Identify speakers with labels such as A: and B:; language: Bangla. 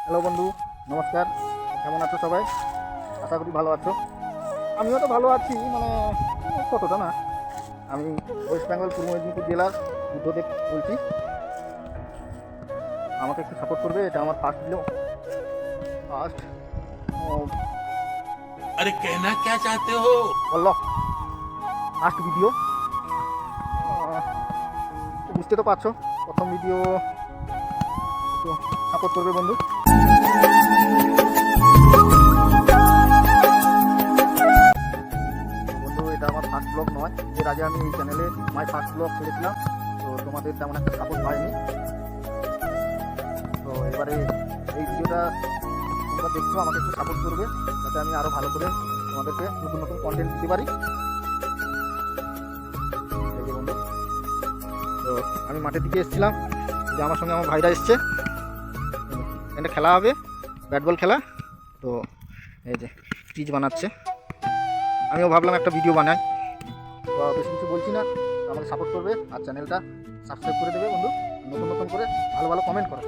A: হ্যালো বন্ধু, নমস্কার। কেমন আছো সবাই? আশা করি ভালো আছো। আমিও তো ভালো আছি, মানে ততটা না। আমি ওয়েস্ট বেঙ্গল পূর্ব মেদিনীপুর জেলার বুদ্ধদেব বলছি। আমাকে একটু সাপোর্ট করবে, এটা আমার ফার্স্ট ভিডিও। ফার্স্ট
B: अरे कहना क्या चाहते हो।
A: বলল ফার্স্ট ভিডিও, বুঝতে তো পারছো, প্রথম ভিডিও। একটু সাপোর্ট করবে বন্ধু। বন্ধু, এটা আমার ফার্স্ট ব্লগ নয়। এর আগে আমি এই চ্যানেলে মাই ফার্স্ট ব্লগ ছেড়েছিলাম, তো তোমাদের তেমন একটা সাপোর্ট পাইনি। তো এবারে এই ভিডিওটা তোমরা দেখছো, আমাকে একটু সাপোর্ট করবে যাতে আমি আরও ভালো করে তোমাদেরকে নতুন নতুন কন্টেন্ট দিতে পারি। এই যে বন্ধু, তো আমি মাঠের দিকে এসেছিলাম, যে আমার সঙ্গে আমার ভাইরা এসছে, এটা খেলা হবে, ব্যাট বল খেলা। তো এই যে পিচ বানাচ্ছে, আমিও ভাবলাম একটা ভিডিও বানাই। তো বেশি কিছু বলছি না, তো আমাকে সাপোর্ট করবে আর চ্যানেলটা সাবস্ক্রাইব করে দেবে বন্ধু। নতুন নতুন করে ভালো ভালো কমেন্ট করো।